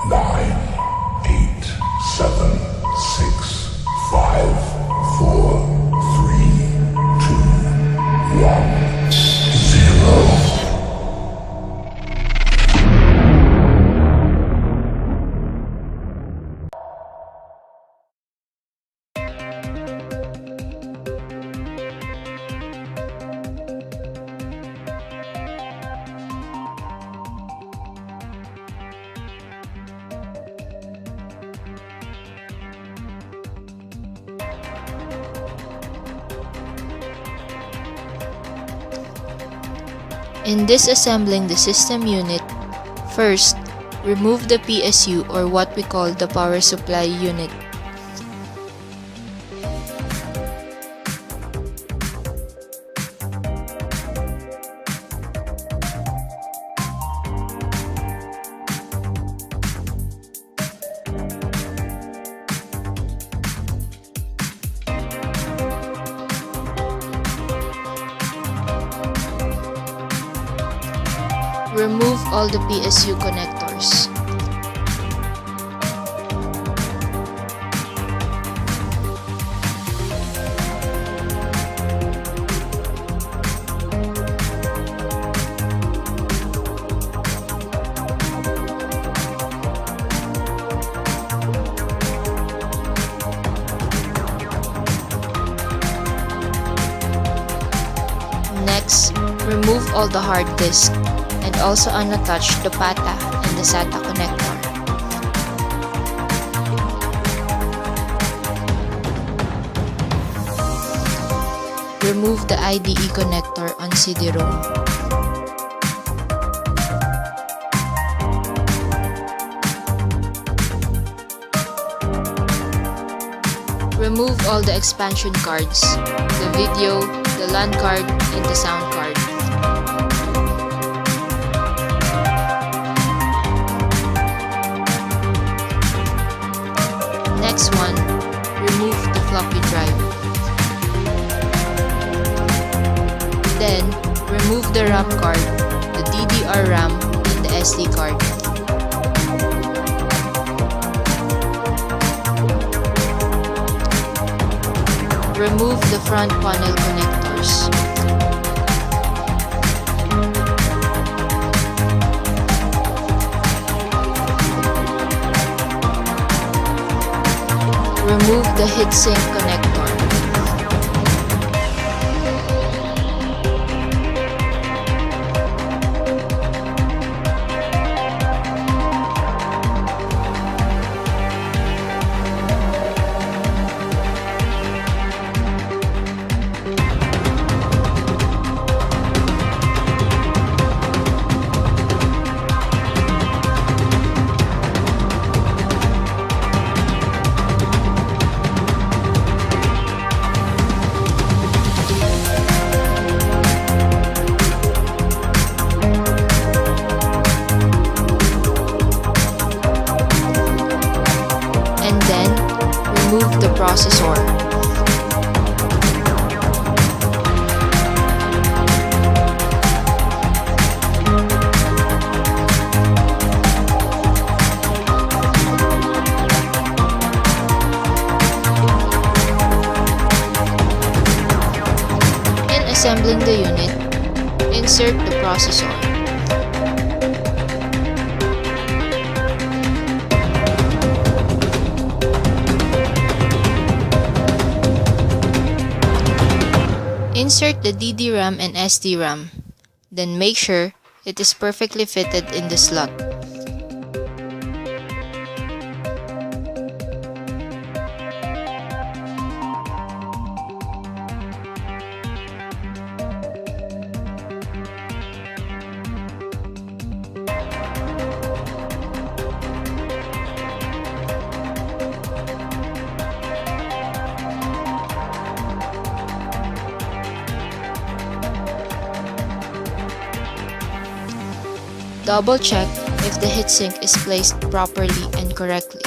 9, 8, 7, 6, 5, 4, 3, 2, 1, 0. In disassembling the system unit, first, remove the PSU or what we call the power supply unit. Remove all the PSU connectors. Next, remove all the hard disk and also unattach the PATA and the SATA connector. Remove the IDE connector on CD-ROM. Remove all the expansion cards, the video, the LAN card, and the sound card. Next one, remove the floppy drive. Then, remove the RAM card, the DDR RAM, and the SD card. Remove the front panel connectors. Remove the heatsink connector. And then, remove the processor. In assembling the unit, insert the processor. Insert the DDRAM and SDRAM, then make sure it is perfectly fitted in the slot. Double check if the heatsink is placed properly and correctly.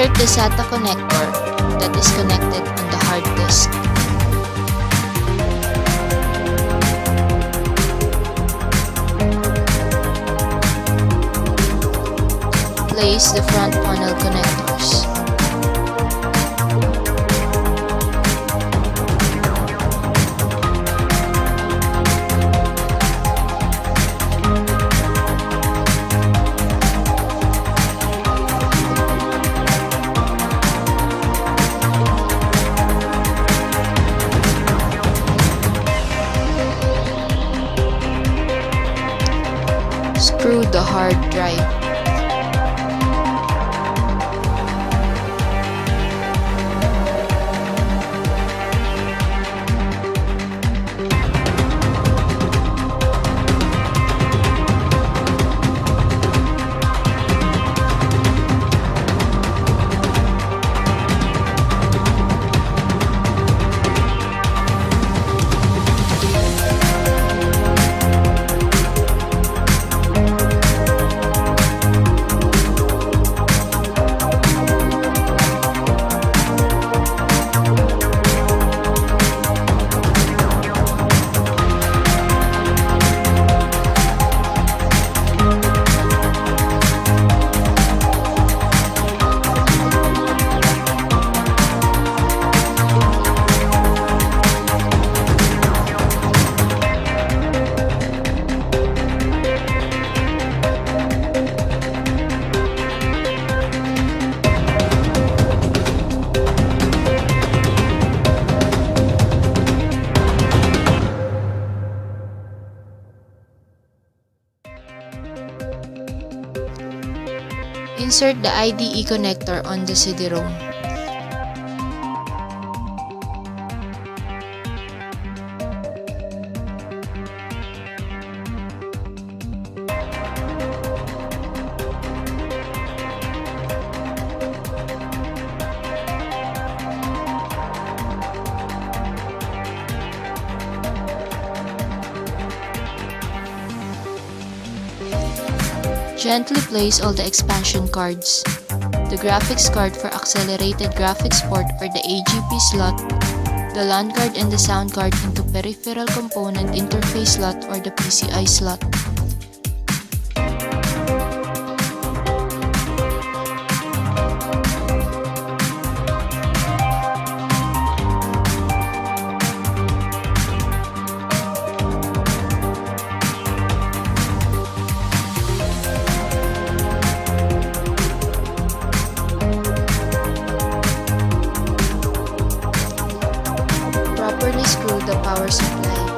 Insert the SATA connector that is connected on the hard disk. Place the front panel connectors. Screw the hard drive. Insert the IDE connector on the CD-ROM. Gently place all the expansion cards, the graphics card for accelerated graphics port or the AGP slot, the LAN card and the sound card into peripheral component interface slot or the PCI slot. Properly screw the power supply.